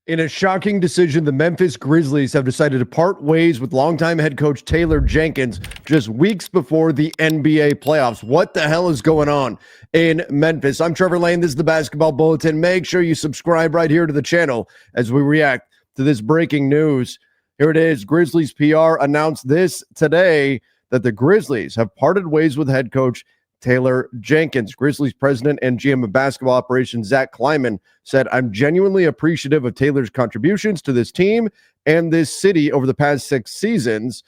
In a shocking decision, the Memphis Grizzlies have decided to part ways with longtime head coach Taylor Jenkins just weeks before the NBA playoffs. What the hell is going on in Memphis? I'm Trevor Lane. This is the Basketball Bulletin. Make sure you subscribe right here to the channel as we react to this breaking news. Here it is. Grizzlies PR announced this today that the Grizzlies have parted ways with head coach Taylor Jenkins. Grizzlies president and GM of basketball operations Zach Kleiman said, "I'm genuinely appreciative of Taylor's contributions to this team and this city over the past 6 seasons.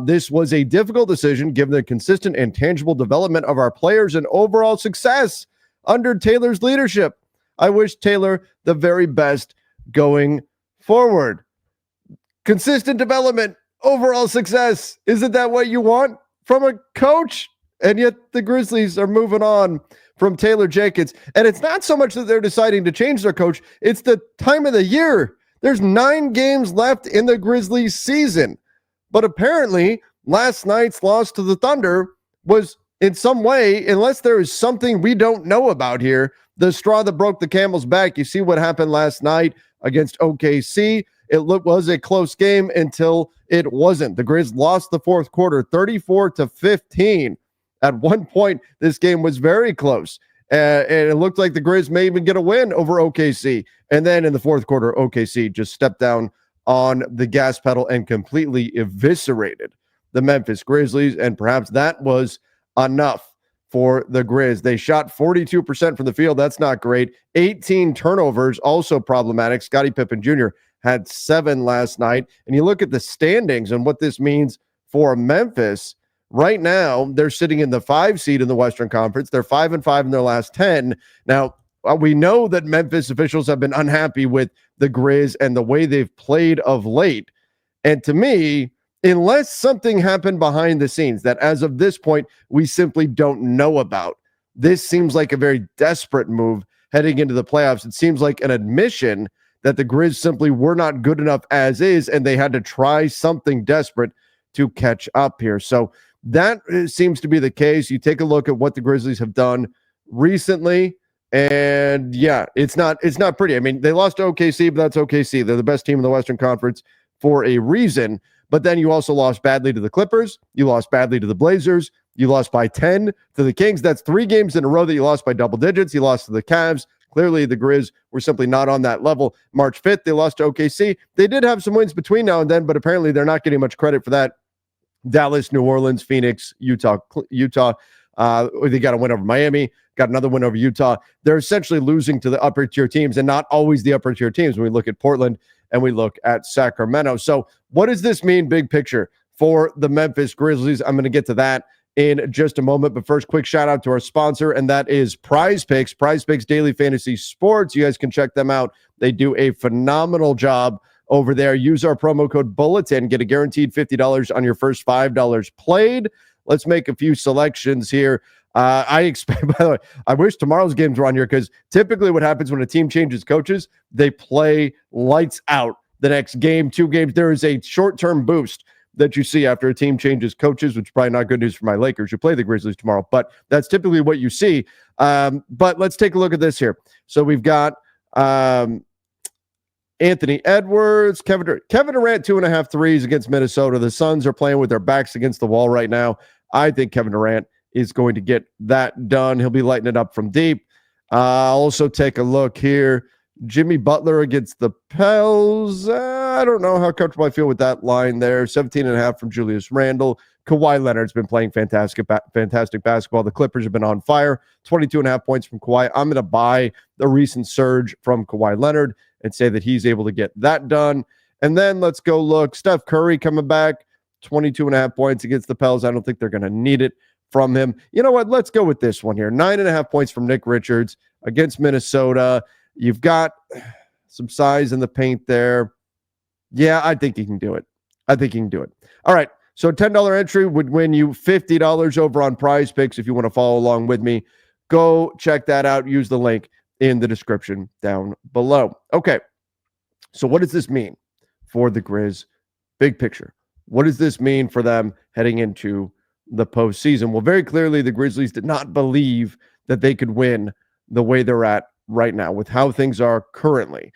This was a difficult decision given the consistent and tangible development of our players and overall success under Taylor's leadership. I wish Taylor the very best going forward." Consistent development, overall success. Isn't that what you want from a coach? And yet the Grizzlies are moving on from Taylor Jenkins. And it's not so much that they're deciding to change their coach. It's the time of the year. There's 9 games left in the Grizzlies season. But apparently last night's loss to the Thunder was in some way, unless there is something we don't know about here, the straw that broke the camel's back. You see what happened last night against OKC. It was a close game until it wasn't. The Grizz lost the fourth quarter 34-15. At one point, this game was very close, and it looked like the Grizz may even get a win over OKC. And then in the fourth quarter, OKC just stepped down on the gas pedal and completely eviscerated the Memphis Grizzlies, and perhaps that was enough for the Grizz. They shot 42% from the field. That's not great. 18 turnovers, also problematic. Scottie Pippen Jr. had 7 last night. And you look at the standings and what this means for Memphis. Right now, they're sitting in the 5 seed in the Western Conference. They're 5-5 in their last 10. Now, we know that Memphis officials have been unhappy with the Grizz and the way they've played of late. And to me, unless something happened behind the scenes that as of this point, we simply don't know about, this seems like a very desperate move heading into the playoffs. It seems like an admission that the Grizz simply were not good enough as is, and they had to try something desperate to catch up here. So that seems to be the case. You take a look at what the Grizzlies have done recently, and yeah, it's not pretty. I mean, they lost to OKC, but that's OKC. They're the best team in the Western Conference for a reason. But then you also lost badly to the Clippers. You lost badly to the Blazers. You lost by 10 to the Kings. That's 3 games in a row that you lost by double digits. You lost to the Cavs. Clearly, the Grizz were simply not on that level. March 5th, they lost to OKC. They did have some wins between now and then, but apparently they're not getting much credit for that. Dallas, New Orleans, Phoenix, Utah. They got a win over Miami, got another win over Utah. They're essentially losing to the upper tier teams, and not always the upper tier teams when we look at Portland and we look at Sacramento. So what does this mean big picture for the Memphis Grizzlies? I'm going to get to that in just a moment. But first, quick shout out to our sponsor, and that is PrizePicks. PrizePicks Daily Fantasy Sports. You guys can check them out. They do a phenomenal job over there. Use our promo code Bulletin. Get a guaranteed $50 on your first $5 played. Let's make a few selections here. I expect, by the way, I wish tomorrow's games were on here because typically what happens when a team changes coaches, they play lights out the next game, 2 games. There is a short-term boost that you see after a team changes coaches, which is probably not good news for my Lakers who play the Grizzlies tomorrow, but that's typically what you see. But let's take a look at this here. So we've got Anthony Edwards, Kevin Durant, 2.5 threes against Minnesota. The Suns are playing with their backs against the wall right now. I think Kevin Durant is going to get that done. He'll be lighting it up from deep. Also take a look here. Jimmy Butler against the Pels. I don't know how comfortable I feel with that line there. 17.5 from Julius Randle. Kawhi Leonard's been playing fantastic basketball. The Clippers have been on fire. 22.5 points from Kawhi. I'm going to buy the recent surge from Kawhi Leonard and say that he's able to get that done. And then let's go look. Steph Curry coming back. 22.5 points against the Pels. I don't think they're going to need it from him. You know what? Let's go with this one here. 9.5 points from Nick Richards against Minnesota. You've got some size in the paint there. Yeah, I think he can do it. All right. So $10 entry would win you $50 over on PrizePicks. If you want to follow along with me, go check that out. Use the link in the description down below. Okay. So what does this mean for the Grizz? Big picture. What does this mean for them heading into the postseason? Well, very clearly, the Grizzlies did not believe that they could win the way they're at right now with how things are currently.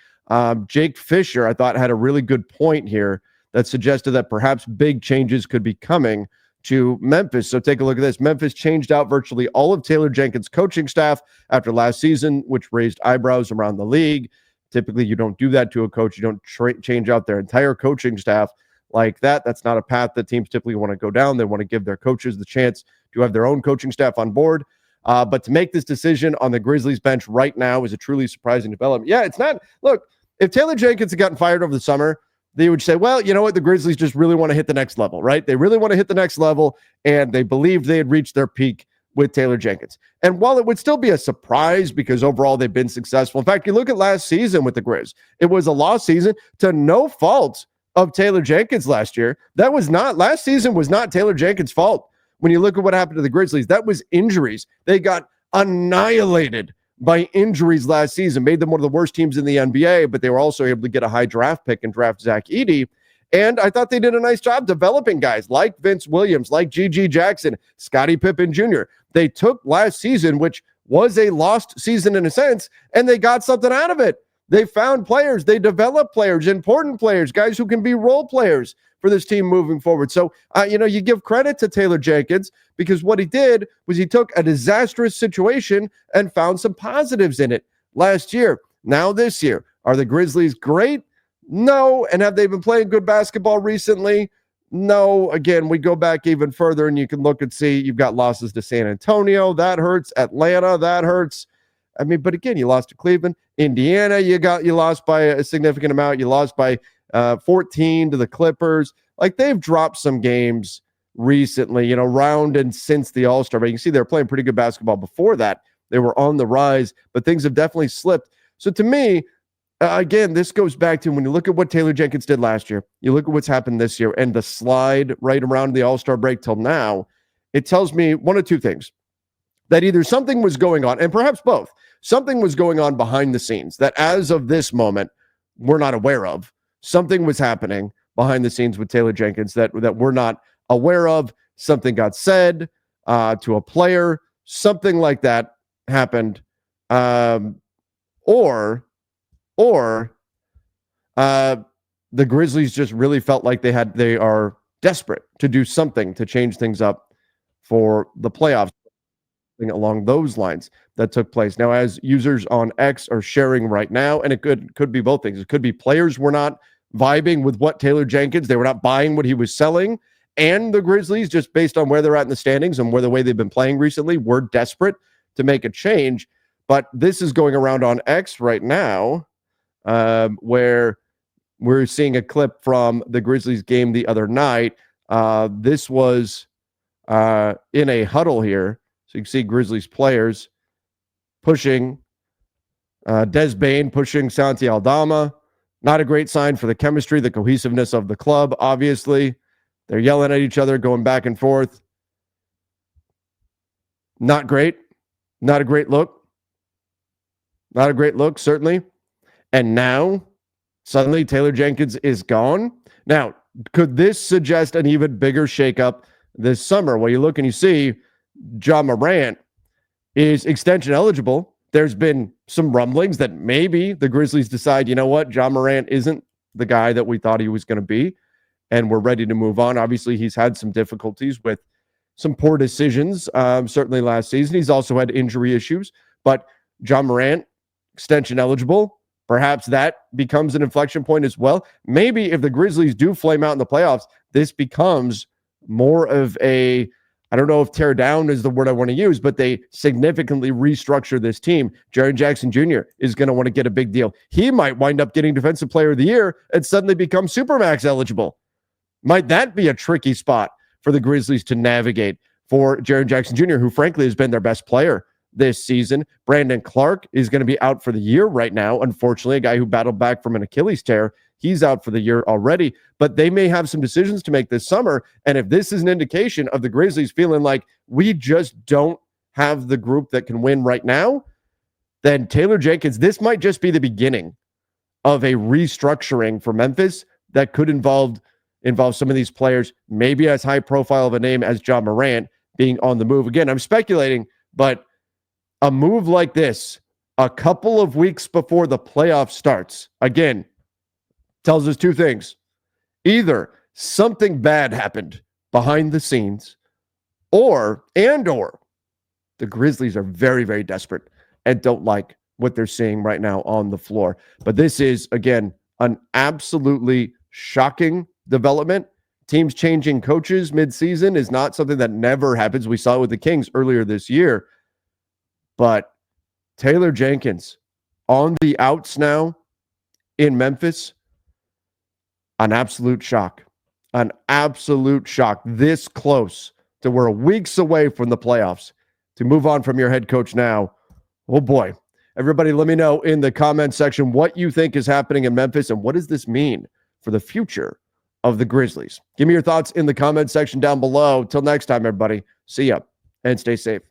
Jake Fisher, I thought, had a really good point here that suggested that perhaps big changes could be coming to Memphis. So take a look at this. Memphis changed out virtually all of Taylor Jenkins' coaching staff after last season, which raised eyebrows around the league. Typically, you don't do that to a coach. You don't change out their entire coaching staff like that. That's not a path that teams typically want to go down. They want to give their coaches the chance to have their own coaching staff on board. But to make this decision on the Grizzlies bench right now is a truly surprising development. Yeah, it's not. Look, if Taylor Jenkins had gotten fired over the summer, they would say, well, you know what? The Grizzlies just really want to hit the next level, right? They really want to hit the next level, and they believed they had reached their peak with Taylor Jenkins. And while it would still be a surprise because overall they've been successful. In fact, you look at last season with the Grizz, it was a lost season to no fault of Taylor Jenkins last year. Last season was not Taylor Jenkins' fault. When you look at what happened to the Grizzlies, that was injuries. They got annihilated by injuries last season, made them one of the worst teams in the NBA, but they were also able to get a high draft pick and draft Zach Edey. And I thought they did a nice job developing guys like Vince Williams, like G.G. Jackson, Scottie Pippen Jr. They took last season, which was a lost season in a sense, and they got something out of it. They found players. They developed players, important players, guys who can be role players for this team moving forward. So, you give credit to Taylor Jenkins because what he did was he took a disastrous situation and found some positives in it last year. Now this year, are the Grizzlies great? No. And have they been playing good basketball recently? No. Again, we go back even further and you can look and see you've got losses to San Antonio. That hurts. Atlanta, that hurts. But again, you lost to Cleveland. Indiana, you lost by a significant amount. You lost by 14 to the Clippers. Like, they've dropped some games recently, round and since the All-Star. But you can see they're playing pretty good basketball before that. They were on the rise, but things have definitely slipped. So to me, again, this goes back to when you look at what Taylor Jenkins did last year, you look at what's happened this year, and the slide right around the All-Star break till now, it tells me one of two things. That either something was going on, and perhaps both, something was going on behind the scenes that as of this moment, we're not aware of. Something was happening behind the scenes with Taylor Jenkins that we're not aware of. Something got said to a player. Something like that happened. Or the Grizzlies just really felt like they are desperate to do something to change things up for the playoffs. Along those lines that took place. Now, as users on X are sharing right now, and it could be both things. It could be players were not vibing with what Taylor Jenkins, they were not buying what he was selling, and the Grizzlies, just based on where they're at in the standings and the way they've been playing recently, were desperate to make a change. But this is going around on X right now, where we're seeing a clip from the Grizzlies game the other night. This was in a huddle here. So you can see Grizzlies players pushing Des Bane, pushing Santi Aldama. Not a great sign for the chemistry, the cohesiveness of the club, obviously. They're yelling at each other, going back and forth. Not great. Not a great look. Not a great look, certainly. And now, suddenly, Taylor Jenkins is gone. Now, could this suggest an even bigger shakeup this summer? Well, you look and you see Ja Morant is extension eligible. There's been some rumblings that maybe the Grizzlies decide, you know what, Ja Morant isn't the guy that we thought he was going to be, and we're ready to move on. Obviously, he's had some difficulties with some poor decisions, certainly last season. He's also had injury issues, but Ja Morant, extension eligible, perhaps that becomes an inflection point as well. Maybe if the Grizzlies do flame out in the playoffs, this becomes more of a, I don't know if tear down is the word I want to use, but they significantly restructure this team. Jaren Jackson Jr. is going to want to get a big deal. He might wind up getting Defensive Player of the Year and suddenly become Supermax eligible. Might that be a tricky spot for the Grizzlies to navigate for Jaren Jackson Jr., who frankly has been their best player this season? Brandon Clark is going to be out for the year right now. Unfortunately, a guy who battled back from an Achilles tear. He's out for the year already, but they may have some decisions to make this summer. And if this is an indication of the Grizzlies feeling like we just don't have the group that can win right now, then Taylor Jenkins, this might just be the beginning of a restructuring for Memphis that could involve some of these players, maybe as high profile of a name as Ja Morant being on the move. Again, I'm speculating, but a move like this a couple of weeks before the playoff starts, again, tells us two things. Either something bad happened behind the scenes, or the Grizzlies are very, very desperate and don't like what they're seeing right now on the floor. But this is, again, an absolutely shocking development. Teams changing coaches mid-season is not something that never happens. We saw it with the Kings earlier this year. But Taylor Jenkins on the outs now in Memphis, an absolute shock. An absolute shock. This close to we're weeks away from the playoffs. To move on from your head coach now, oh boy. Everybody, let me know in the comment section what you think is happening in Memphis and what does this mean for the future of the Grizzlies. Give me your thoughts in the comment section down below. Till next time, everybody. See ya and stay safe.